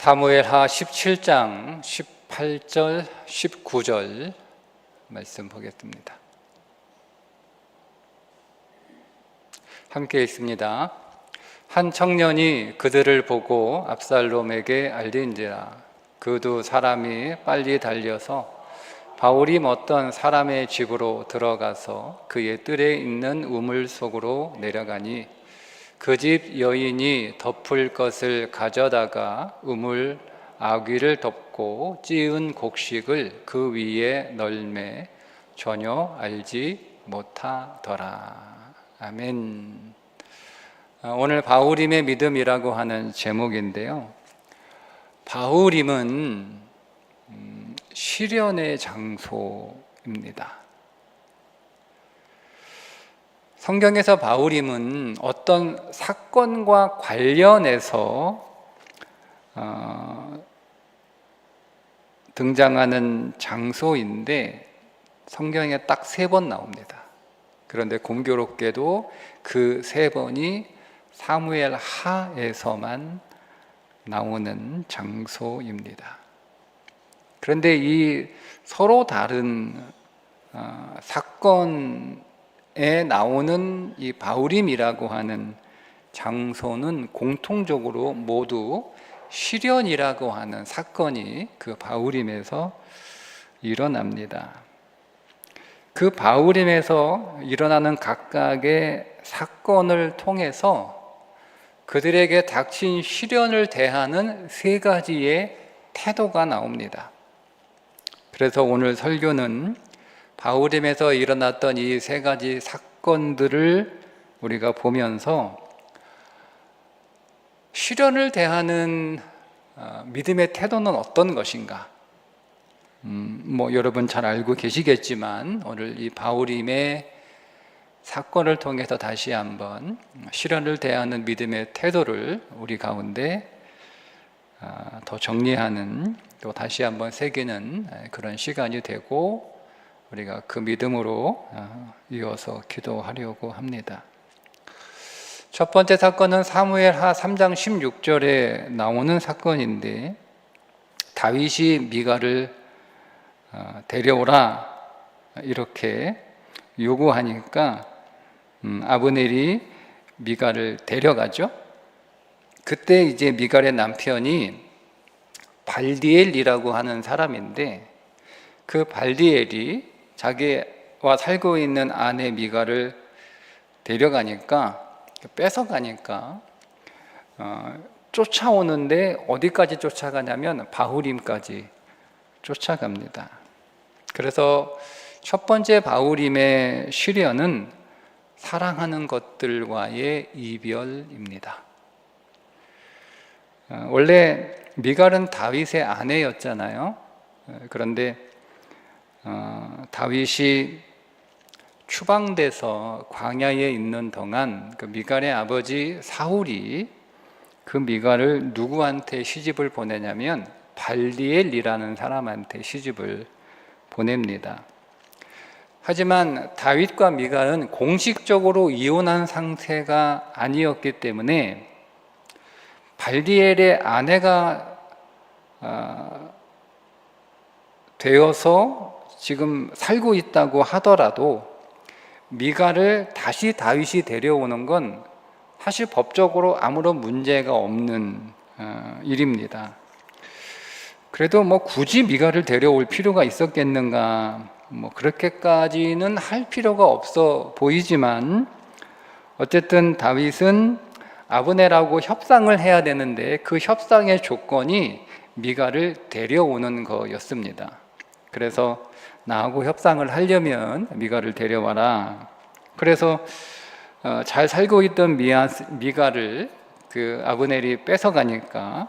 사무엘하 17장 18절 19절 말씀 보겠습니다. 함께 읽습니다. 한 청년이 그들을 보고 압살롬에게 알린지라. 그 두 사람이 빨리 달려서 바울이 어떤 사람의 집으로 들어가서 그의 뜰에 있는 우물 속으로 내려가니 그 집 여인이 덮을 것을 가져다가 우물 아귀를 덮고 찌은 곡식을 그 위에 널매 전혀 알지 못하더라. 아멘. 오늘 바울임의 믿음이라고 하는 제목인데요. 바울임은 시련의 장소입니다. 성경에서 바울임은 어떤 사건과 관련해서 등장하는 장소인데 성경에 딱 3번 나옵니다. 그런데 공교롭게도 그 3번이 사무엘 하에서만 나오는 장소입니다. 그런데 이 서로 다른 사건에 나오는 이 바울임이라고 하는 장소는 공통적으로 모두 시련이라고 하는 사건이 그 바울임에서 일어납니다. 그 바울임에서 일어나는 각각의 사건을 통해서 그들에게 닥친 시련을 대하는 3가지의 태도가 나옵니다. 그래서 오늘 설교는 바울임에서 일어났던 이 3가지 사건들을 우리가 보면서 시련을 대하는 믿음의 태도는 어떤 것인가? 여러분 잘 알고 계시겠지만 오늘 이 바울임의 사건을 통해서 다시 한번 시련을 대하는 믿음의 태도를 우리 가운데 더 정리하는, 또 다시 한번 새기는 그런 시간이 되고 우리가 그 믿음으로 이어서 기도하려고 합니다. 첫 번째 사건은 사무엘하 3장 16절에 나오는 사건인데, 다윗이 미갈을 데려오라 이렇게 요구하니까 아브넬이 미갈을 데려가죠. 그때 이제 미갈의 남편이 발디엘이라고 하는 사람인데, 그 발디엘이 자기와 살고 있는 아내 미갈을 데려가니까, 뺏어가니까 쫓아오는데 어디까지 쫓아가냐면 바울임까지 쫓아갑니다. 그래서 첫 번째 바울임의 시련은 사랑하는 것들과의 이별입니다. 원래 미갈은 다윗의 아내였잖아요. 그런데 다윗이 추방돼서 광야에 있는 동안 그 미갈의 아버지 사울이 그 미갈을 누구한테 시집을 보내냐면 발디엘이라는 사람한테 시집을 보냅니다. 하지만 다윗과 미갈은 공식적으로 이혼한 상태가 아니었기 때문에 발디엘의 아내가 되어서 지금 살고 있다고 하더라도 미갈을 다시 다윗이 데려오는 건 사실 법적으로 아무런 문제가 없는 일입니다. 그래도 굳이 미갈을 데려올 필요가 있었겠는가, 그렇게까지는 할 필요가 없어 보이지만, 어쨌든 다윗은 아브넬하고 협상을 해야 되는데 그 협상의 조건이 미갈을 데려오는 거였습니다. 그래서 나하고 협상을 하려면 미갈을 데려와라. 그래서 잘 살고 있던 미갈을 그 아브넬이 뺏어가니까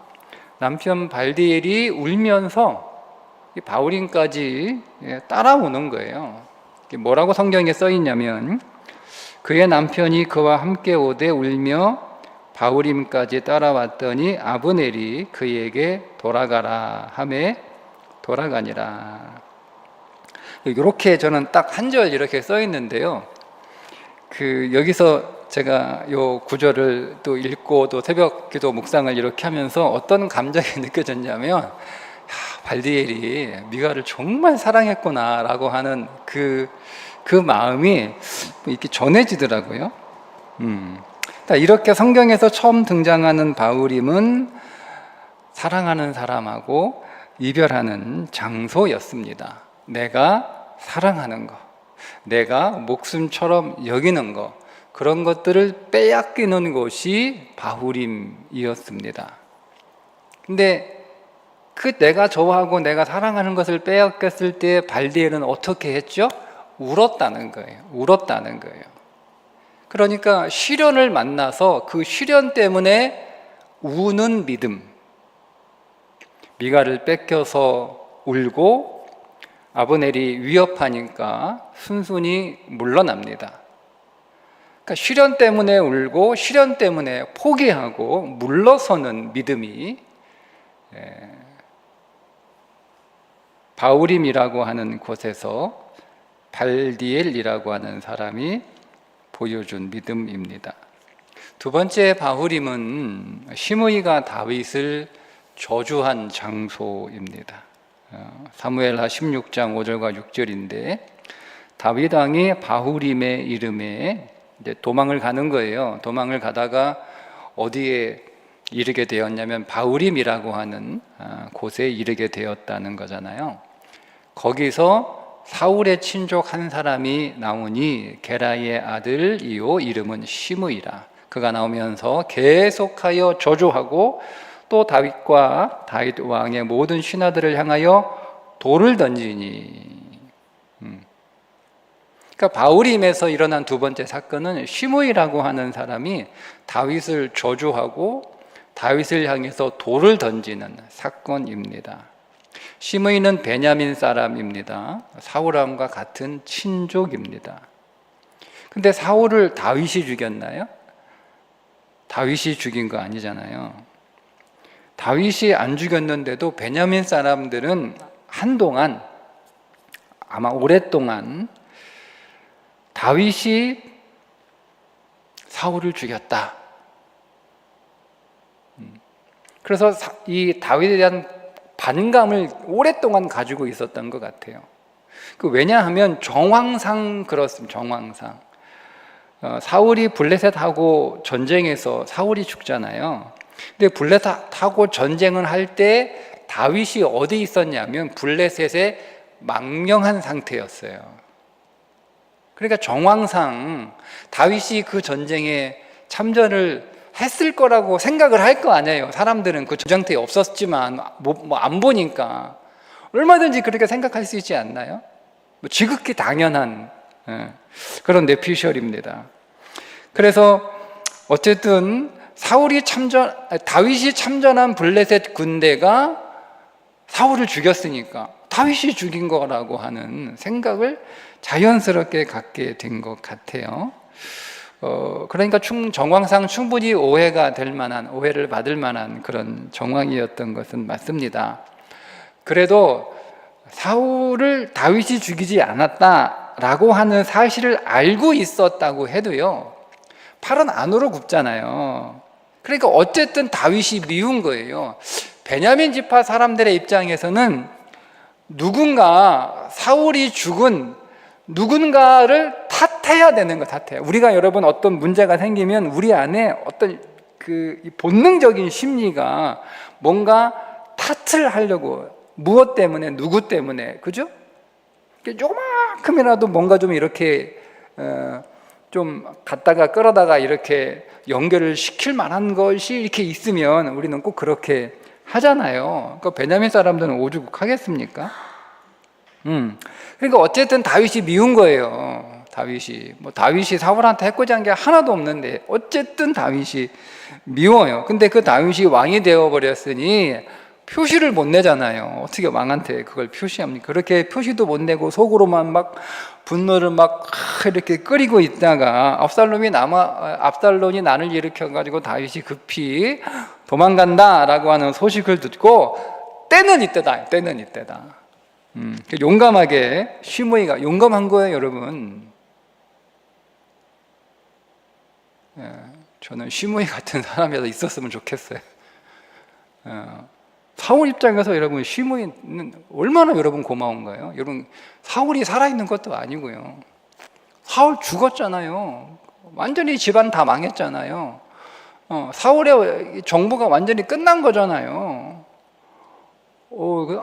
남편 발디엘이 울면서 바울임까지 따라오는 거예요. 뭐라고 성경에 써 있냐면, 그의 남편이 그와 함께 오되 울며 바울임까지 따라왔더니 아브넬이 그에게 돌아가라 하매 돌아가니라. 이렇게 저는 딱 한 절 이렇게 써 있는데요. 여기서 제가 요 구절을 또 읽고 또 새벽 기도 묵상을 이렇게 하면서 어떤 감정이 느껴졌냐면, 발디엘이 미가를 정말 사랑했구나라고 하는 그 마음이 이렇게 전해지더라고요. 이렇게 성경에서 처음 등장하는 바울임은 사랑하는 사람하고 이별하는 장소였습니다. 내가 사랑하는 거, 내가 목숨처럼 여기는 거, 그런 것들을 빼앗기는 곳이 바울임이었습니다. 근데 그 내가 좋아하고 내가 사랑하는 것을 빼앗겼을 때 발디엘은 어떻게 했죠? 울었다는 거예요. 울었다는 거예요. 그러니까 시련을 만나서 그 시련 때문에 우는 믿음. 미가를 뺏겨서 울고 아브넬이 위협하니까 순순히 물러납니다. 그러니까 시련 때문에 울고 시련 때문에 포기하고 물러서는 믿음이 바울임이라고 하는 곳에서 발디엘이라고 하는 사람이 보여준 믿음입니다. 두 번째 바울임은 시므이가 다윗을 저주한 장소입니다. 사무엘하 16장 5절과 6절인데 다윗 왕이 바울임의 이름에 이제 도망을 가는 거예요. 도망을 가다가 어디에 이르게 되었냐면 바울임이라고 하는 곳에 이르게 되었다는 거잖아요. 거기서 사울의 친족 한 사람이 나오니 게라의 아들이요 이름은 시므이라. 그가 나오면서 계속하여 저주하고 또 다윗과 다윗 왕의 모든 신하들을 향하여 돌을 던지니. 그러니까 바울임에서 일어난 두 번째 사건은 시므이라고 하는 사람이 다윗을 저주하고 다윗을 향해서 돌을 던지는 사건입니다. 시므이는 베냐민 사람입니다. 사울 왕과 같은 친족입니다. 근데 사울을 다윗이 죽였나요? 다윗이 죽인 거 아니잖아요. 다윗이 안 죽였는데도 베냐민 사람들은 한동안, 아마 오랫동안 다윗이 사울을 죽였다. 그래서 이 다윗에 대한 반감을 오랫동안 가지고 있었던 것 같아요. 왜냐하면 정황상 그렇습니다. 정황상 사울이 블레셋하고 전쟁에서 사울이 죽잖아요. 근데 블레셋하고 전쟁을 할 때 다윗이 어디 있었냐면 블레셋에 망명한 상태였어요. 그러니까 정황상 다윗이 그 전쟁에 참전을 했을 거라고 생각을 할 거 아니에요. 사람들은 그 전쟁터에 없었지만 안 보니까 얼마든지 그렇게 생각할 수 있지 않나요? 지극히 당연한 그런 내피셜입니다. 그래서 어쨌든 다윗이 참전한 블레셋 군대가 사울을 죽였으니까 다윗이 죽인 거라고 하는 생각을 자연스럽게 갖게 된 것 같아요. 그러니까 정황상 충분히 오해를 받을 만한 그런 정황이었던 것은 맞습니다. 그래도 사울을 다윗이 죽이지 않았다라고 하는 사실을 알고 있었다고 해도요, 팔은 안으로 굽잖아요. 그러니까 어쨌든 다윗이 미운 거예요. 베냐민 지파 사람들의 입장에서는 누군가 사울이 죽은 누군가를 탓해야 되는 거, 탓해요. 우리가 여러분 어떤 문제가 생기면 우리 안에 어떤 그 본능적인 심리가 뭔가 탓을 하려고, 무엇 때문에, 누구 때문에, 그죠? 조금만큼이라도 뭔가 좀 이렇게 좀 갖다가 끌어다가 이렇게 연결을 시킬 만한 것이 이렇게 있으면 우리는 꼭 그렇게 하잖아요. 그러니까 베냐민 사람들은 오죽하겠습니까? 그러니까 어쨌든 다윗이 미운 거예요. 다윗이 사울한테 해코지 한 게 하나도 없는데 어쨌든 다윗이 미워요. 근데 그 다윗이 왕이 되어버렸으니 표시를 못 내잖아요. 어떻게 왕한테 그걸 표시합니까? 그렇게 표시도 못 내고 속으로만 막 분노를 막 이렇게 끓이고 있다가 압살롬이 난을 일으켜가지고 다윗이 급히 도망간다라고 하는 소식을 듣고 때는 이때다. 용감하게 시므이가 용감한 거예요, 여러분. 저는 시므이 같은 사람이라도 있었으면 좋겠어요. 사울 입장에서 여러분 시므이는 얼마나 여러분 고마운가요? 여러분 사울이 살아있는 것도 아니고요. 사울 죽었잖아요. 완전히 집안 다 망했잖아요. 사울의 정부가 완전히 끝난 거잖아요.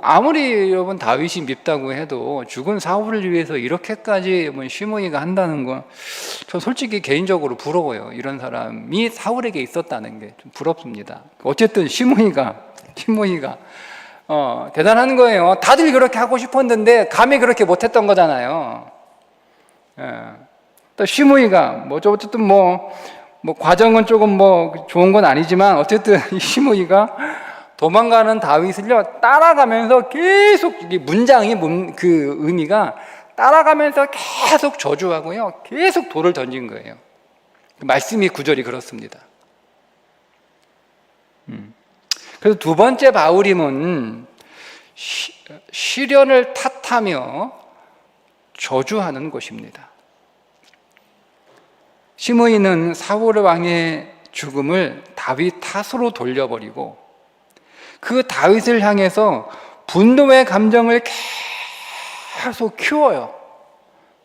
아무리 여러분 다윗이 밉다고 해도 죽은 사울을 위해서 이렇게까지 시므이가 한다는 건 저 솔직히 개인적으로 부러워요. 이런 사람이 사울에게 있었다는 게 좀 부럽습니다. 어쨌든 시므이가 대단한 거예요. 다들 그렇게 하고 싶었는데 감히 그렇게 못했던 거잖아요. 또 시므이가 어쨌든 과정은 조금 좋은 건 아니지만 어쨌든 이 시므이가 도망가는 다윗을요 따라가면서 계속, 이 문장이 그 의미가 따라가면서 계속 저주하고요 계속 돌을 던진 거예요. 말씀이 구절이 그렇습니다. 그래서 두 번째 바울임은 시련을 탓하며 저주하는 것입니다. 시므이는 사울 왕의 죽음을 다윗 탓으로 돌려버리고 그 다윗을 향해서 분노의 감정을 계속 키워요.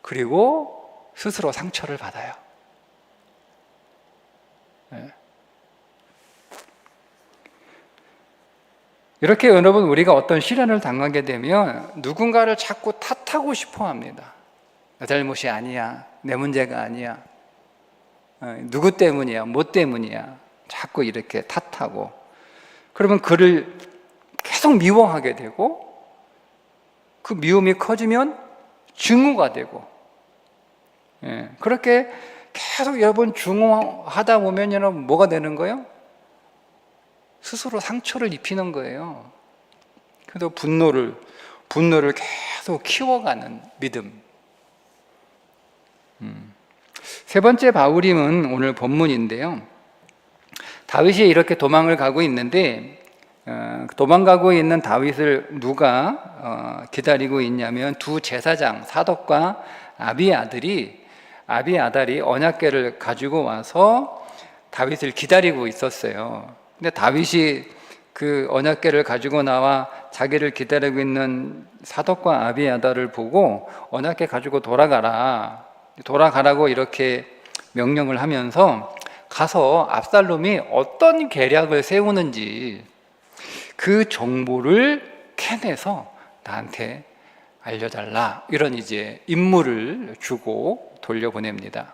그리고 스스로 상처를 받아요. 이렇게 여러분 우리가 어떤 시련을 당하게 되면 누군가를 자꾸 탓하고 싶어 합니다. 내 잘못이 아니야. 내 문제가 아니야. 누구 때문이야. 뭐 때문이야. 자꾸 이렇게 탓하고 그러면 그를 계속 미워하게 되고 그 미움이 커지면 증오가 되고 그렇게 계속 여러분 증오하다 보면 여러분 뭐가 되는 거예요? 스스로 상처를 입히는 거예요. 그래서 분노를 계속 키워가는 믿음. 세 번째 바울임은 오늘 본문인데요. 다윗이 이렇게 도망을 가고 있는데 도망가고 있는 다윗을 누가 기다리고 있냐면 두 제사장 사독과 아비아달이 언약궤를 가지고 와서 다윗을 기다리고 있었어요. 근데 다윗이 그 언약궤를 가지고 나와 자기를 기다리고 있는 사독과 아비아달을 보고 언약궤 가지고 돌아가라고 이렇게 명령을 하면서 가서 압살롬이 어떤 계략을 세우는지 그 정보를 캐내서 나한테 알려달라, 이런 이제 임무를 주고 돌려보냅니다.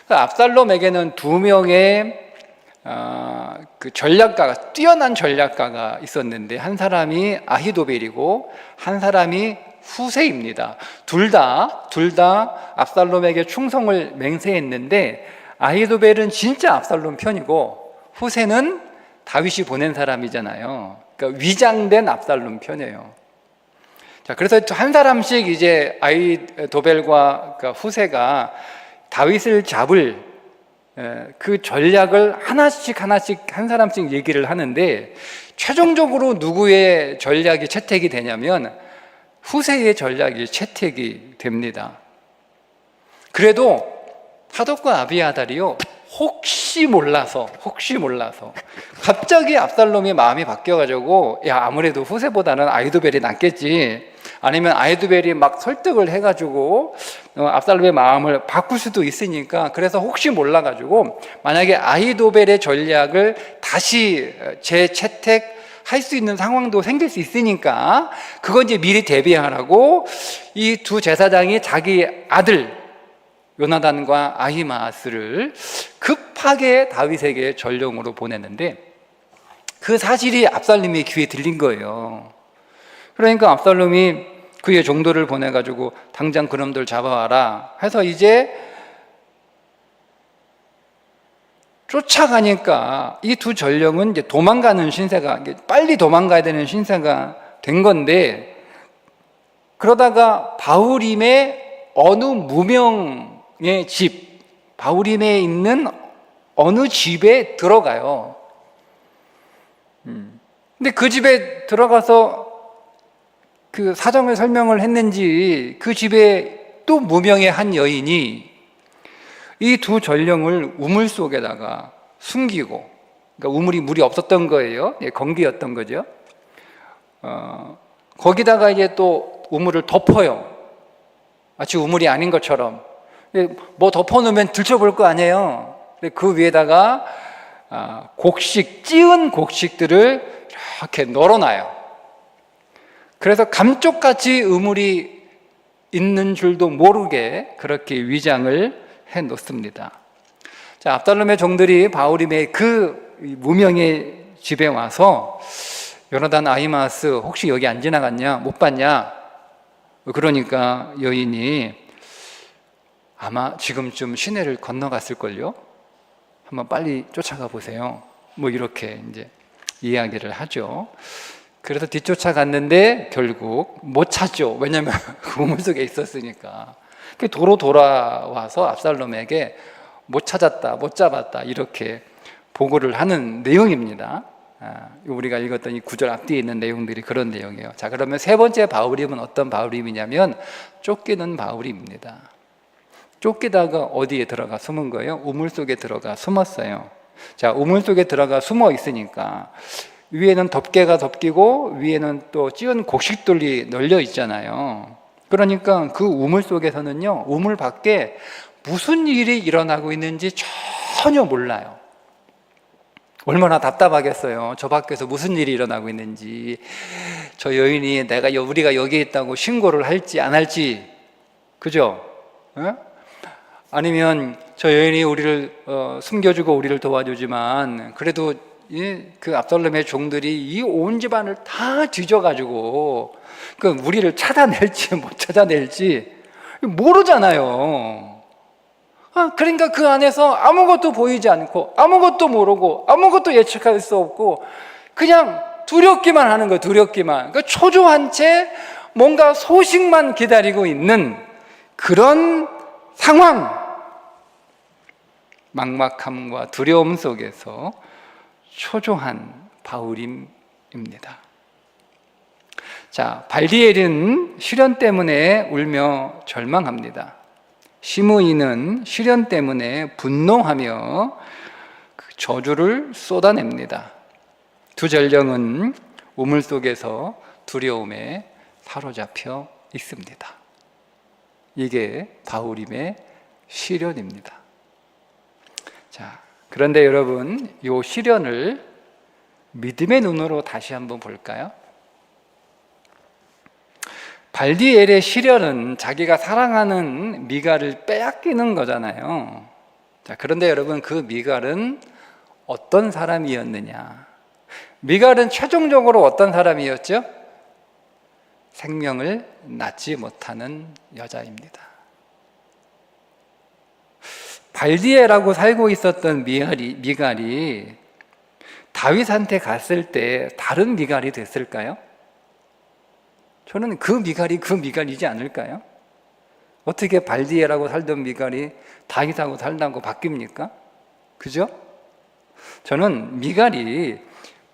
압살롬에게는 두 명의 그 뛰어난 전략가가 있었는데 한 사람이 아히도벨이고 한 사람이 후세입니다. 둘 다 압살롬에게 충성을 맹세했는데 아히도벨은 진짜 압살롬 편이고 후세는 다윗이 보낸 사람이잖아요. 그러니까 위장된 압살롬 편이에요. 자, 그래서 한 사람씩 이제 아히도벨과 후세가 다윗을 잡을 그 전략을 하나씩 한 사람씩 얘기를 하는데 최종적으로 누구의 전략이 채택이 되냐면 후세의 전략이 채택이 됩니다. 그래도 사독과 아비아달이요 혹시 몰라서 갑자기 압살롬이 마음이 바뀌어가지고 아무래도 후세보다는 아히도벨이 낫겠지, 아니면 아히도벨이 막 설득을 해가지고 압살롬의 마음을 바꿀 수도 있으니까, 그래서 혹시 몰라가지고 만약에 아히도벨의 전략을 다시 재채택할 수 있는 상황도 생길 수 있으니까 그건 이제 미리 대비하라고 이 두 제사장이 자기 아들 요나단과 아히마아스를 급하게 다윗에게 전령으로 보냈는데 그 사실이 압살롬의 귀에 들린 거예요. 그러니까 압살롬이 그의 종도를 보내가지고 당장 그놈들 잡아와라 해서 이제 쫓아가니까 이 두 전령은 이제 도망가는 신세가, 빨리 도망가야 되는 신세가 된 건데, 그러다가 바울임의 어느 무명의 집, 바울임에 있는 어느 집에 들어가요. 근데 그 집에 들어가서 그 사정을 설명을 했는지 그 집에 또 무명의 한 여인이 이 두 전령을 우물 속에다가 숨기고, 그러니까 우물이 물이 없었던 거예요. 예, 건기였던 거죠. 거기다가 이제 또 우물을 덮어요. 마치 우물이 아닌 것처럼. 뭐 덮어놓으면 들춰볼 거 아니에요. 그 위에다가 찌은 곡식들을 이렇게 널어놔요. 그래서 감쪽같이 우물이 있는 줄도 모르게 그렇게 위장을 해 놓습니다. 자, 압살롬의 종들이 바울임의 그 무명의 집에 와서 요나단, 아히마스 혹시 여기 안 지나갔냐? 못 봤냐? 그러니까 여인이 아마 지금쯤 시내를 건너갔을걸요? 한번 빨리 쫓아가 보세요. 뭐 이렇게 이제 이야기를 하죠. 그래서 뒤쫓아갔는데 결국 못 찾죠. 왜냐하면 그 우물 속에 있었으니까. 도로 돌아와서 압살롬에게 못 찾았다, 못 잡았다 이렇게 보고를 하는 내용입니다. 우리가 읽었던 이 구절 앞뒤에 있는 내용들이 그런 내용이에요. 자, 그러면 세 번째 바울임은 어떤 바울임이냐면 쫓기는 바울임입니다. 쫓기다가 어디에 들어가 숨은 거예요? 우물 속에 들어가 숨었어요. 자, 우물 속에 들어가 숨어 있으니까 위에는 덮개가 덮이고 위에는 또 찌은 곡식돌이 널려 있잖아요. 그러니까 그 우물 속에서는요, 우물 밖에 무슨 일이 일어나고 있는지 전혀 몰라요. 얼마나 답답하겠어요. 저 밖에서 무슨 일이 일어나고 있는지, 저 여인이 우리가 여기에 있다고 신고를 할지 안 할지, 그죠? 에? 아니면 저 여인이 우리를 숨겨주고 우리를 도와주지만 그래도 그 압살롬의 종들이 이 온 집안을 다 뒤져가지고 그 우리를 찾아낼지 못 찾아낼지 모르잖아요. 그러니까 그 안에서 아무것도 보이지 않고 아무것도 모르고 아무것도 예측할 수 없고 그냥 두렵기만 하는 거예요. 두렵기만. 그러니까 초조한 채 뭔가 소식만 기다리고 있는 그런 상황, 막막함과 두려움 속에서 초조한 바울임입니다. 자, 발디엘은 시련 때문에 울며 절망합니다. 시므이는 시련 때문에 분노하며 그 저주를 쏟아냅니다. 두 전령은 우물 속에서 두려움에 사로잡혀 있습니다. 이게 바울임의 시련입니다. 자, 그런데 여러분, 이 시련을 믿음의 눈으로 다시 한번 볼까요? 발디엘의 시련은 자기가 사랑하는 미갈을 빼앗기는 거잖아요. 자, 그런데 여러분, 그 미갈은 어떤 사람이었느냐? 미갈은 최종적으로 어떤 사람이었죠? 생명을 낳지 못하는 여자입니다. 발디엘하고 살고 있었던 미갈이 다윗한테 갔을 때 다른 미갈이 됐을까요? 저는 그 미갈이지 않을까요? 어떻게 발디엘하고 살던 미갈이 다윗하고 살다고 바뀝니까? 그죠? 저는 미갈이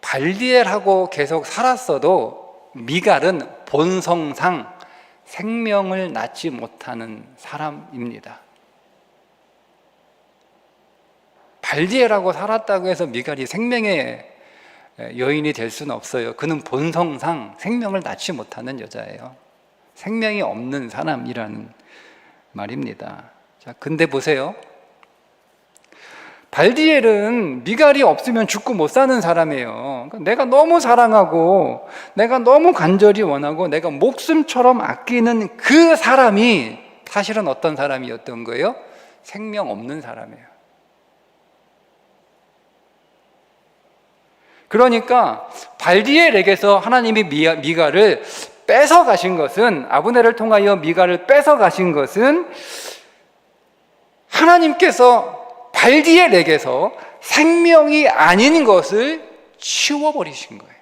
발디엘하고 계속 살았어도 미갈은 본성상 생명을 낳지 못하는 사람입니다. 발디엘하고 살았다고 해서 미갈이 생명의 여인이 될 수는 없어요. 그는 본성상 생명을 낳지 못하는 여자예요. 생명이 없는 사람이라는 말입니다. 자, 근데 보세요. 발디엘은 미갈이 없으면 죽고 못 사는 사람이에요. 그러니까 내가 너무 사랑하고 내가 너무 간절히 원하고 내가 목숨처럼 아끼는 그 사람이 사실은 어떤 사람이었던 거예요? 생명 없는 사람이에요. 그러니까 발디엘에게서 하나님이 미갈을 뺏어 가신 것은, 아브넬을 통하여 미갈을 뺏어 가신 것은 하나님께서 발디엘에게서 생명이 아닌 것을 치워버리신 거예요.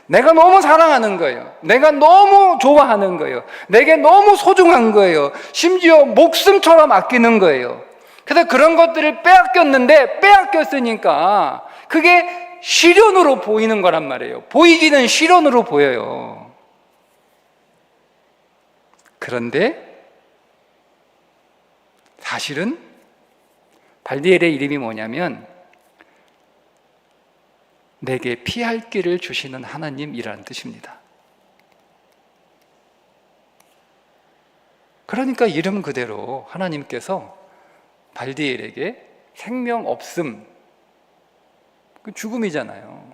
내가 너무 사랑하는 거예요. 내가 너무 좋아하는 거예요. 내게 너무 소중한 거예요. 심지어 목숨처럼 아끼는 거예요. 그래서 그런 것들을 빼앗겼으니까 그게 시련으로 보이는 거란 말이에요. 보이기는 시련으로 보여요. 그런데 사실은 발디엘의 이름이 뭐냐면 내게 피할 길을 주시는 하나님이라는 뜻입니다. 그러니까 이름 그대로 하나님께서 발디엘에게 생명 없음, 그 죽음이잖아요.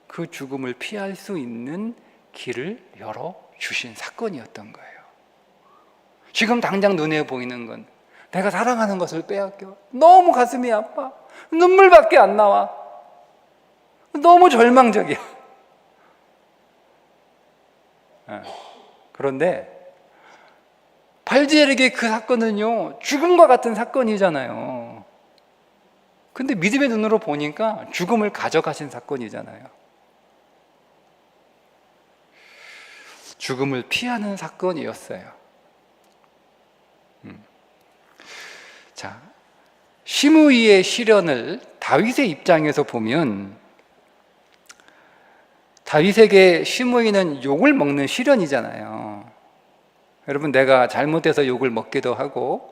그 죽음을 피할 수 있는 길을 열어주신 사건이었던 거예요. 지금 당장 눈에 보이는 건 내가 사랑하는 것을 빼앗겨. 너무 가슴이 아파. 눈물밖에 안 나와. 너무 절망적이야. 그런데 발디엘에게 그 사건은요, 죽음과 같은 사건이잖아요. 근데 믿음의 눈으로 보니까 죽음을 가져가신 사건이잖아요. 죽음을 피하는 사건이었어요. 자, 시므이의 시련을 다윗의 입장에서 보면 다윗에게 시므이는 욕을 먹는 시련이잖아요. 여러분, 내가 잘못해서 욕을 먹기도 하고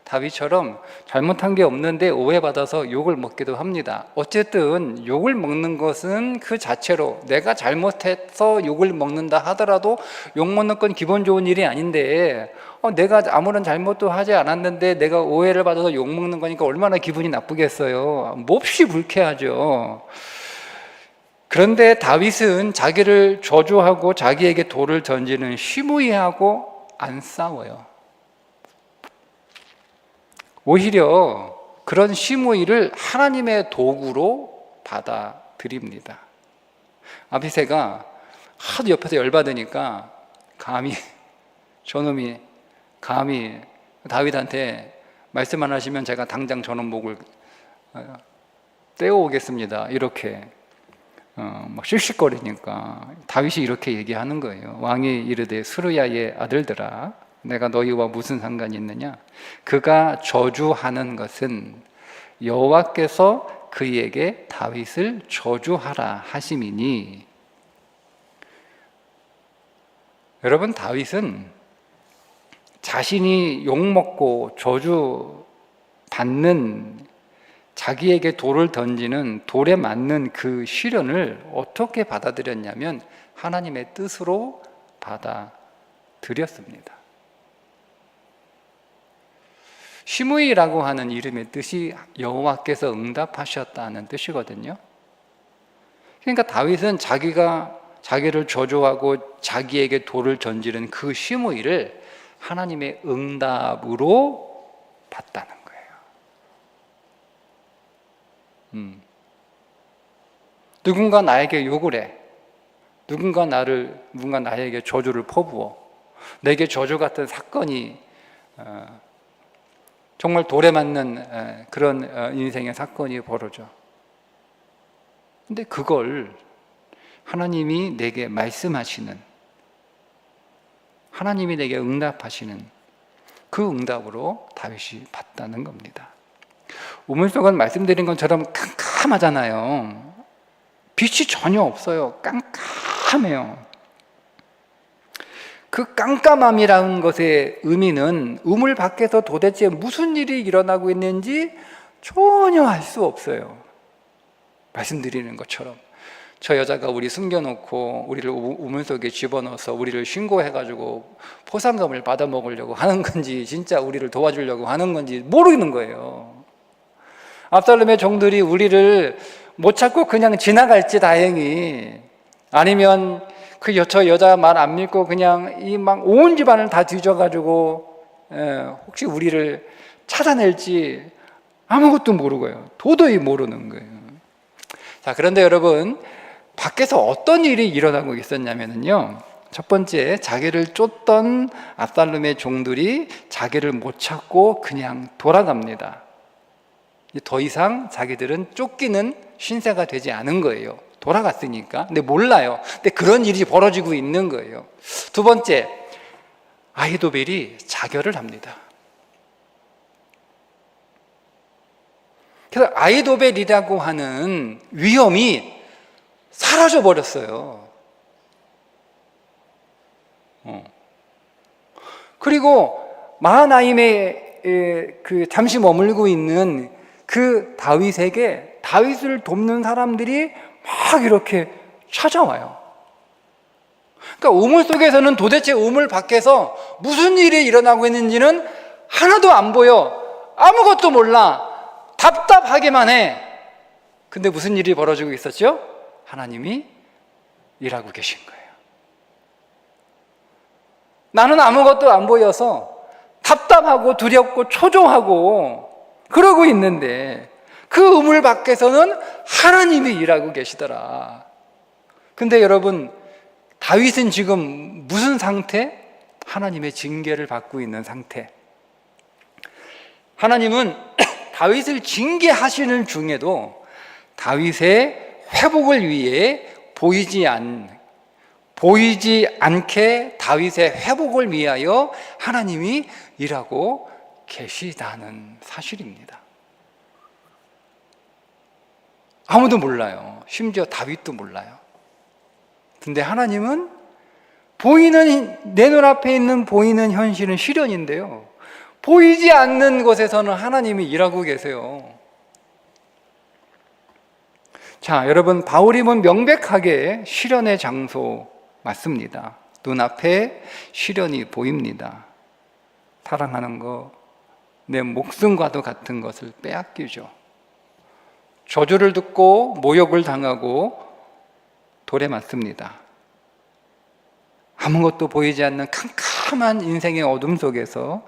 다윗처럼 잘못한 게 없는데 오해받아서 욕을 먹기도 합니다. 어쨌든 욕을 먹는 것은 그 자체로 내가 잘못해서 욕을 먹는다 하더라도 욕 먹는 건 기분 좋은 일이 아닌데 내가 아무런 잘못도 하지 않았는데 내가 오해를 받아서 욕 먹는 거니까 얼마나 기분이 나쁘겠어요. 몹시 불쾌하죠. 그런데 다윗은 자기를 저주하고 자기에게 돌을 던지는 시므이하고 안 싸워요. 오히려 그런 시므이를 하나님의 도구로 받아들입니다. 아비새가 하도 옆에서 열받으니까 저놈이 감히 다윗한테 말씀 안 하시면 제가 당장 저놈 목을 떼어오겠습니다. 이렇게 막 씩씩거리니까 다윗이 이렇게 얘기하는 거예요. 왕이 이르되 스루야의 아들들아, 내가 너희와 무슨 상관이 있느냐? 그가 저주하는 것은 여호와께서 그에게 다윗을 저주하라 하심이니. 여러분, 다윗은 자신이 욕먹고 저주받는, 자기에게 돌을 던지는 돌에 맞는 그 시련을 어떻게 받아들였냐면 하나님의 뜻으로 받아들였습니다. 시므이라고 하는 이름의 뜻이 여호와께서 응답하셨다는 뜻이거든요. 그러니까 다윗은 자기를 저주하고 자기에게 돌을 던지는 그 시므이를 하나님의 응답으로 봤다는 거예요. 누군가 나에게 욕을 해. 누군가 나에게 저주를 퍼부어. 내게 저주 같은 사건이 정말 돌에 맞는 그런 인생의 사건이 벌어져. 근데 그걸 하나님이 내게 말씀하시는, 하나님이 내게 응답하시는 그 응답으로 다윗이 봤다는 겁니다. 우물속은 말씀드린 것처럼 깜깜하잖아요. 빛이 전혀 없어요. 깜깜해요. 그 깜깜함이라는 것의 의미는 우물 밖에서 도대체 무슨 일이 일어나고 있는지 전혀 알 수 없어요. 말씀드리는 것처럼 저 여자가 우리 숨겨놓고 우리를 우물 속에 집어넣어서 우리를 신고해가지고 포상금을 받아먹으려고 하는 건지 진짜 우리를 도와주려고 하는 건지 모르는 거예요. 압살롬의 종들이 우리를 못 찾고 그냥 지나갈지 다행히, 아니면 저 여자 말 안 믿고 그냥 이 막 온 집안을 다 뒤져가지고 혹시 우리를 찾아낼지 아무것도 모르고요. 도저히 모르는 거예요. 자, 그런데 여러분, 밖에서 어떤 일이 일어나고 있었냐면요, 첫 번째, 자기를 쫓던 압살롬의 종들이 자기를 못 찾고 그냥 돌아갑니다. 더 이상 자기들은 쫓기는 신세가 되지 않은 거예요. 돌아갔으니까. 근데 몰라요. 근데 그런 일이 벌어지고 있는 거예요. 두 번째, 아히도벨이 자결을 합니다. 그래서 아히도벨이라고 하는 위험이 사라져 버렸어요. 그리고 마하나임의 그 잠시 머물고 있는 그 다윗에게 다윗을 돕는 사람들이 막 이렇게 찾아와요. 그러니까 우물 속에서는 도대체 우물 밖에서 무슨 일이 일어나고 있는지는 하나도 안 보여. 아무것도 몰라. 답답하기만 해. 근데 무슨 일이 벌어지고 있었죠? 하나님이 일하고 계신 거예요. 나는 아무것도 안 보여서 답답하고 두렵고 초조하고 그러고 있는데 그 우물 밖에서는 하나님이 일하고 계시더라. 근데 여러분, 다윗은 지금 무슨 상태? 하나님의 징계를 받고 있는 상태. 하나님은 다윗을 징계하시는 중에도 다윗의 회복을 위해 보이지 않게 다윗의 회복을 위하여 하나님이 일하고 계시다는 사실입니다. 아무도 몰라요. 심지어 다윗도 몰라요. 근데 하나님은 내 눈앞에 있는 보이는 현실은 시련인데요, 보이지 않는 곳에서는 하나님이 일하고 계세요. 자, 여러분, 바울임은 명백하게 시련의 장소 맞습니다. 눈앞에 시련이 보입니다. 사랑하는 거, 내 목숨과도 같은 것을 빼앗기죠. 저주를 듣고 모욕을 당하고 돌에 맞습니다. 아무것도 보이지 않는 캄캄한 인생의 어둠 속에서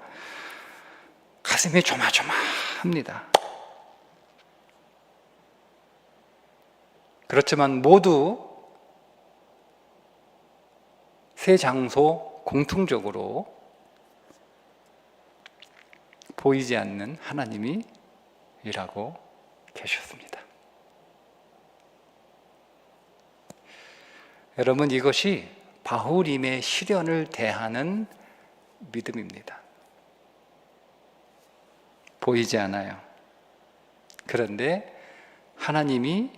가슴이 조마조마합니다. 그렇지만 모두 세 장소 공통적으로 보이지 않는 하나님이 일하고 계셨습니다. 여러분, 이것이 바울임의 시련을 대하는 믿음입니다. 보이지 않아요. 그런데 하나님이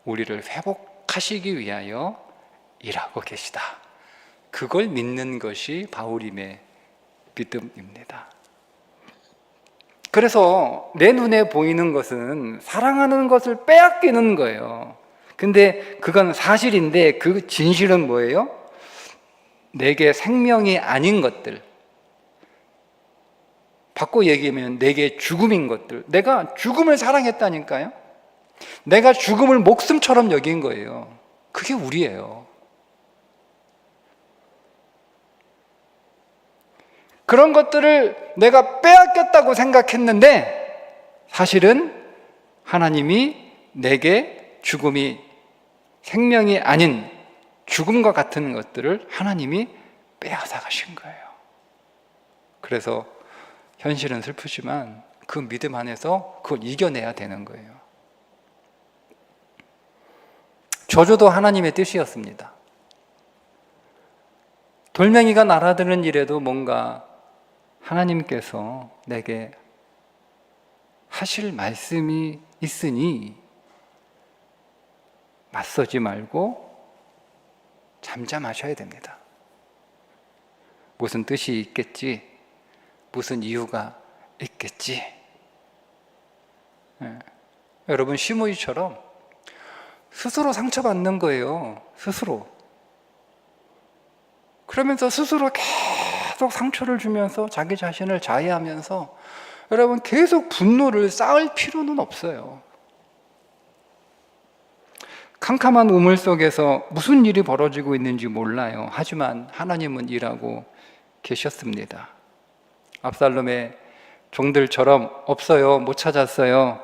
우리를 회복하시기 위하여 일하고 계시다. 그걸 믿는 것이 바울임의 믿음입니다. 그래서 내 눈에 보이는 것은 사랑하는 것을 빼앗기는 거예요. 근데 그건 사실인데 그 진실은 뭐예요? 내게 생명이 아닌 것들, 바꿔 얘기하면 내게 죽음인 것들. 내가 죽음을 사랑했다니까요. 내가 죽음을 목숨처럼 여긴 거예요. 그게 우리예요. 그런 것들을 내가 빼앗겼다고 생각했는데 사실은 하나님이 내게 죽음이 생명이 아닌 죽음과 같은 것들을 하나님이 빼앗아 가신 거예요. 그래서 현실은 슬프지만 그 믿음 안에서 그걸 이겨내야 되는 거예요. 저주도 하나님의 뜻이었습니다. 돌멩이가 날아드는 일에도 뭔가 하나님께서 내게 하실 말씀이 있으니 맞서지 말고 잠잠하셔야 됩니다. 무슨 뜻이 있겠지, 무슨 이유가 있겠지. 여러분, 시므이처럼 스스로 상처받는 거예요. 스스로. 그러면서 스스로 계속 상처를 주면서 자기 자신을 자해하면서 여러분 계속 분노를 쌓을 필요는 없어요. 캄캄한 우물 속에서 무슨 일이 벌어지고 있는지 몰라요. 하지만 하나님은 일하고 계셨습니다. 압살롬의 종들처럼 없어요, 못 찾았어요.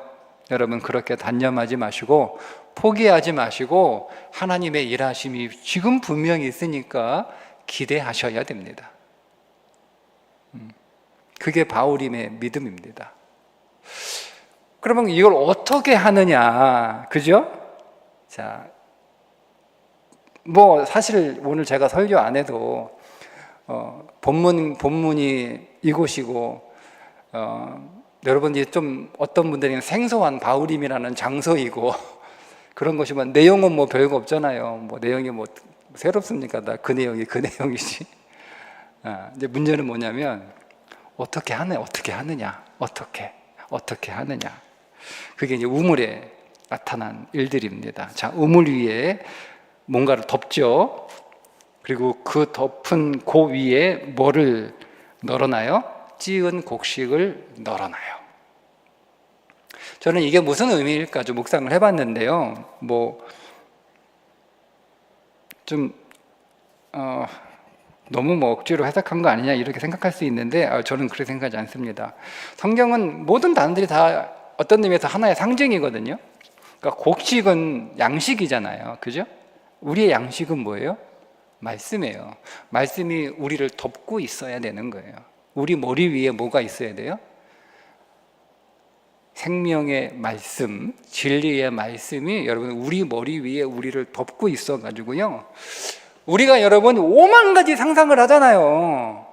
여러분, 그렇게 단념하지 마시고 포기하지 마시고 하나님의 일하심이 지금 분명히 있으니까 기대하셔야 됩니다. 그게 바울임의 믿음입니다. 그러면 이걸 어떻게 하느냐, 그죠? 자, 사실 오늘 제가 설교 안 해도 본문이 이곳이고 여러분이 좀 어떤 분들은 생소한 바울임이라는 장소이고 그런 것이면 내용은 별거 없잖아요. 내용이 새롭습니까? 다 그 내용이 그 내용이지. 이제 문제는 뭐냐면 어떻게 하느냐. 그게 이제 우물에 나타난 일들입니다. 자, 우물 위에 뭔가를 덮죠. 그리고 그 덮은 그 위에 뭐를 널어놔요? 찌은 곡식을 널어놔요. 저는 이게 무슨 의미일까 좀 묵상을 해봤는데요. 너무 억지로 해석한 거 아니냐 이렇게 생각할 수 있는데 저는 그렇게 생각하지 않습니다. 성경은 모든 단어들이 다 어떤 의미에서 하나의 상징이거든요. 그러니까 곡식은 양식이잖아요. 그죠? 우리의 양식은 뭐예요? 말씀이에요. 말씀이 우리를 덮고 있어야 되는 거예요. 우리 머리 위에 뭐가 있어야 돼요? 생명의 말씀, 진리의 말씀이 여러분 우리 머리 위에 우리를 덮고 있어 가지고요. 우리가 여러분 5만 가지 상상을 하잖아요.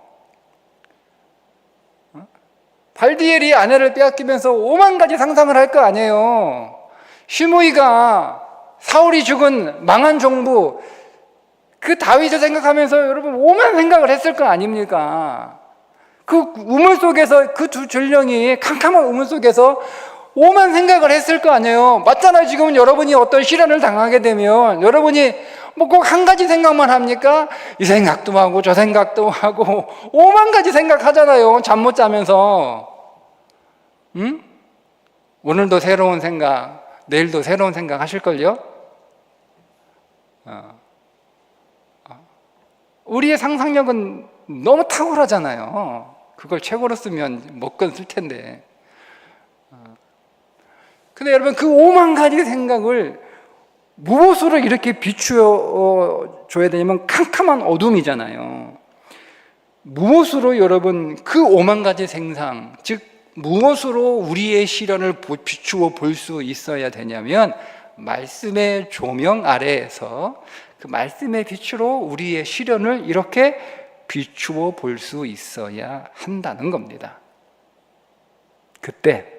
발디엘이 아내를 빼앗기면서 5만 가지 상상을 할 거 아니에요. 시므이가 사울이 죽은 망한 정부, 그 다윗을 생각하면서 여러분 5만 생각을 했을 거 아닙니까? 그 우물 속에서 그 두 전령이 캄캄한 우물 속에서 5만 생각을 했을 거 아니에요. 맞잖아요. 지금은 여러분이 어떤 시련을 당하게 되면 여러분이 꼭 한 가지 생각만 합니까? 이 생각도 하고 저 생각도 하고 5만 가지 생각하잖아요. 잠 못 자면서. 오늘도 새로운 생각, 내일도 새로운 생각 하실걸요? 우리의 상상력은 너무 탁월하잖아요. 그걸 최고로 쓰면 먹건 쓸 텐데. 근데 여러분 그 5만 가지 생각을 무엇으로 이렇게 비추어 줘야 되냐면 캄캄한 어둠이잖아요. 무엇으로 여러분 그 5만 가지 생상, 즉 무엇으로 우리의 시련을 비추어 볼 수 있어야 되냐면 말씀의 조명 아래에서 그 말씀의 빛으로 우리의 시련을 이렇게 비추어 볼 수 있어야 한다는 겁니다. 그때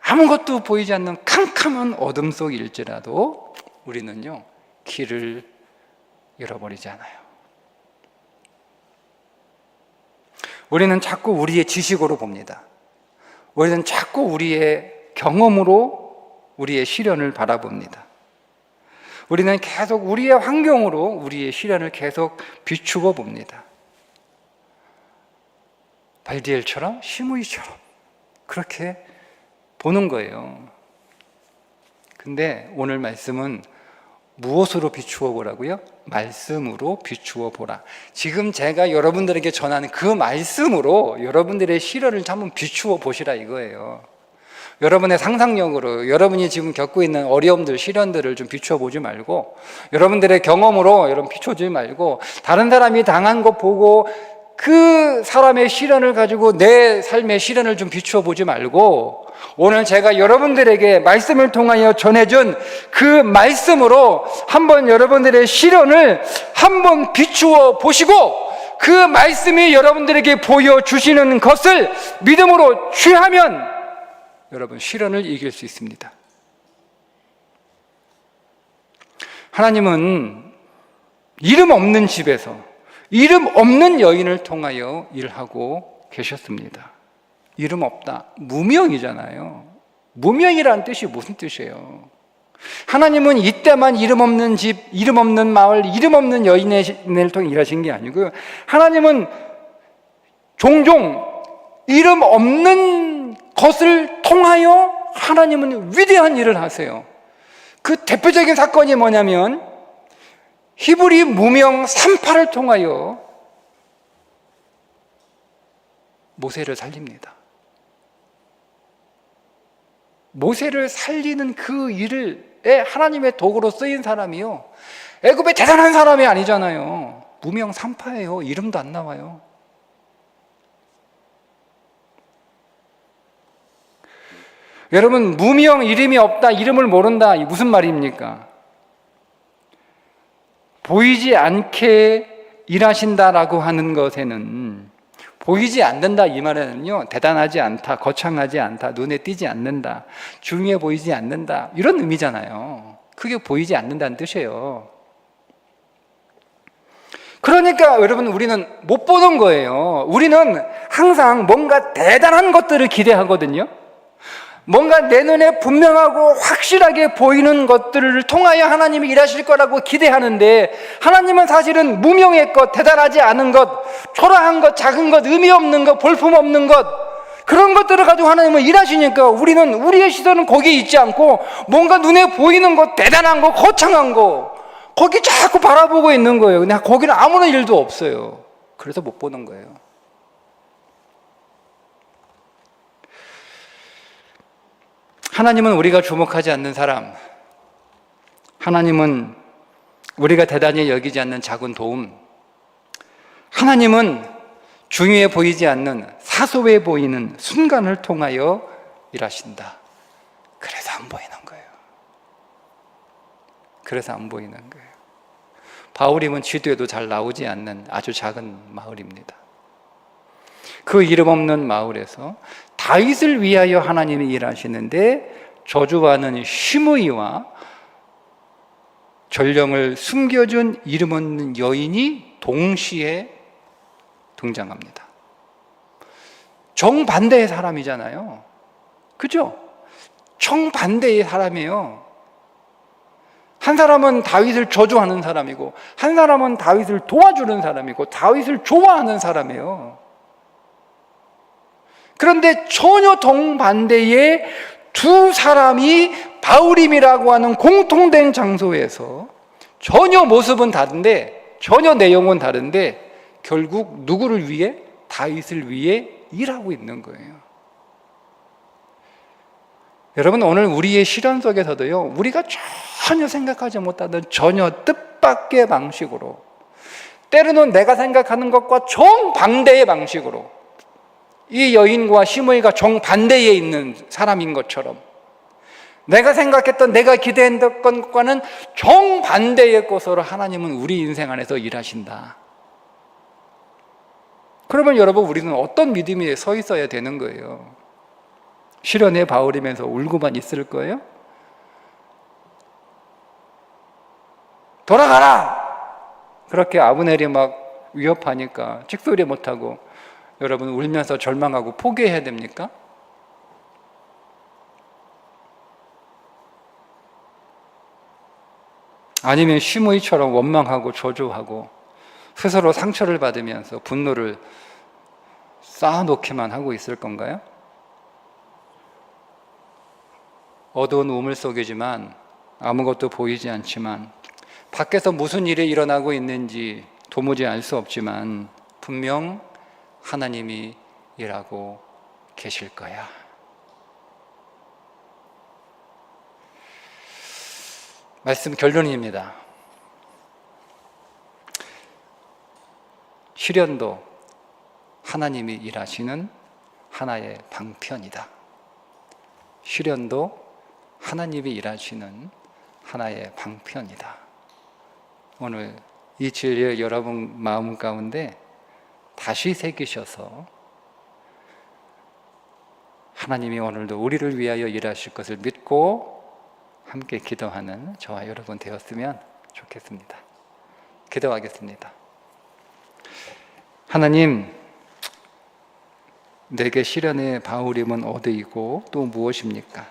아무것도 보이지 않는 캄캄한 어둠 속일지라도 우리는요 길을 잃어버리지 않아요. 우리는 자꾸 우리의 지식으로 봅니다. 우리는 자꾸 우리의 경험으로 우리의 시련을 바라봅니다. 우리는 계속 우리의 환경으로 우리의 시련을 계속 비추어 봅니다. 발디엘처럼 시므이처럼 그렇게 보는 거예요. 근데 오늘 말씀은 무엇으로 비추어 보라고요? 말씀으로 비추어 보라. 지금 제가 여러분들에게 전하는 그 말씀으로 여러분들의 시련을 한번 비추어 보시라 이거예요. 여러분의 상상력으로 여러분이 지금 겪고 있는 어려움들, 시련들을 좀 비추어 보지 말고 여러분들의 경험으로 여러분 비춰주지 말고 다른 사람이 당한 거 보고 그 사람의 시련을 가지고 내 삶의 시련을 좀 비추어 보지 말고 오늘 제가 여러분들에게 말씀을 통하여 전해준 그 말씀으로 한번 여러분들의 시련을 한번 비추어 보시고 그 말씀이 여러분들에게 보여주시는 것을 믿음으로 취하면 여러분 시련을 이길 수 있습니다. 하나님은 이름 없는 집에서 이름 없는 여인을 통하여 일하고 계셨습니다. 이름 없다, 무명이잖아요. 무명이라는 뜻이 무슨 뜻이에요? 하나님은 이때만 이름 없는 집, 이름 없는 마을, 이름 없는 여인을 통해 일하신 게 아니고요. 하나님은 종종 이름 없는 것을 통하여 하나님은 위대한 일을 하세요. 그 대표적인 사건이 뭐냐면 히브리 무명 산파를 통하여 모세를 살립니다. 모세를 살리는 그 일에 하나님의 도구로 쓰인 사람이요, 애굽의 대단한 사람이 아니잖아요. 무명 산파예요. 이름도 안 나와요. 여러분, 무명, 이름이 없다, 이름을 모른다, 이 무슨 말입니까? 보이지 않게 일하신다라고 하는 것에는, 보이지 않는다 이 말에는요, 대단하지 않다, 거창하지 않다, 눈에 띄지 않는다, 중요해 보이지 않는다, 이런 의미잖아요. 그게 보이지 않는다는 뜻이에요. 그러니까 여러분, 우리는 못 보는 거예요. 우리는 항상 뭔가 대단한 것들을 기대하거든요. 뭔가 내 눈에 분명하고 확실하게 보이는 것들을 통하여 하나님이 일하실 거라고 기대하는데, 하나님은 사실은 무명의 것, 대단하지 않은 것, 초라한 것, 작은 것, 의미 없는 것, 볼품 없는 것, 그런 것들을 가지고 하나님은 일하시니까 우리의 시선은 거기에 있지 않고 뭔가 눈에 보이는 것, 대단한 것, 거창한 거, 거기 자꾸 바라보고 있는 거예요. 근데 거기는 아무런 일도 없어요. 그래서 못 보는 거예요. 하나님은 우리가 주목하지 않는 사람, 하나님은 우리가 대단히 여기지 않는 작은 도움, 하나님은 중요해 보이지 않는 사소해 보이는 순간을 통하여 일하신다. 그래서 안 보이는 거예요. 그래서 안 보이는 거예요. 바울임은 지도에도 잘 나오지 않는 아주 작은 마을입니다. 그 이름 없는 마을에서 다윗을 위하여 하나님이 일하시는데, 저주하는 시므이와 전령을 숨겨준 이름 없는 여인이 동시에 등장합니다. 정반대의 사람이잖아요. 그죠? 정반대의 사람이에요. 한 사람은 다윗을 저주하는 사람이고, 한 사람은 다윗을 도와주는 사람이고, 다윗을 좋아하는 사람이에요. 그런데 전혀 정반대의 두 사람이 바울임이라고 하는 공통된 장소에서 전혀 모습은 다른데, 전혀 내용은 다른데, 결국 누구를 위해? 다윗을 위해 일하고 있는 거예요. 여러분, 오늘 우리의 실현 속에서도요, 우리가 전혀 생각하지 못하던 전혀 뜻밖의 방식으로, 때로는 내가 생각하는 것과 정반대의 방식으로, 이 여인과 시므이가 정반대에 있는 사람인 것처럼, 내가 생각했던, 내가 기대했던 것과는 정반대의 것으로 하나님은 우리 인생 안에서 일하신다. 그러면 여러분, 우리는 어떤 믿음에 서 있어야 되는 거예요? 시련의 바울이면서 울고만 있을 거예요? 돌아가라! 그렇게 아브넬이 막 위협하니까 찍소리 못하고 여러분 울면서 절망하고 포기해야 됩니까? 아니면 시므이처럼 원망하고 저주하고 스스로 상처를 받으면서 분노를 쌓아놓기만 하고 있을 건가요? 어두운 우물 속이지만, 아무것도 보이지 않지만, 밖에서 무슨 일이 일어나고 있는지 도무지 알 수 없지만 분명 하나님이 일하고 계실 거야. 말씀 결론입니다. 시련도 하나님이 일하시는 하나의 방편이다. 시련도 하나님이 일하시는 하나의 방편이다. 오늘 이 진리를 여러분 마음 가운데 다시 새기셔서 하나님이 오늘도 우리를 위하여 일하실 것을 믿고 함께 기도하는 저와 여러분 되었으면 좋겠습니다. 기도하겠습니다. 하나님, 내게 시련의 바울임은 어디이고 또 무엇입니까?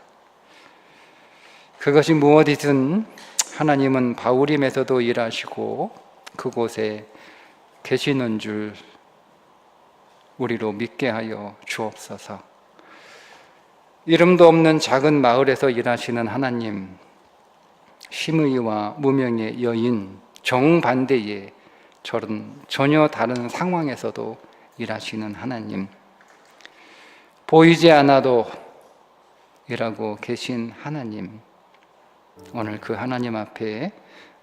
그것이 무엇이든 하나님은 바울임에서도 일하시고 그곳에 계시는 줄 우리로 믿게 하여 주옵소서. 이름도 없는 작은 마을에서 일하시는 하나님, 시므이와 무명의 여인, 정반대의 저런 전혀 다른 상황에서도 일하시는 하나님, 보이지 않아도 일하고 계신 하나님, 오늘 그 하나님 앞에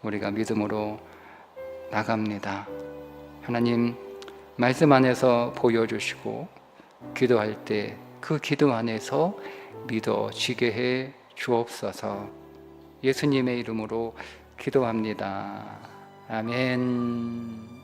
우리가 믿음으로 나갑니다. 하나님, 말씀 안에서 보여주시고 기도할 때 그 기도 안에서 믿어지게 해 주옵소서. 예수님의 이름으로 기도합니다. 아멘.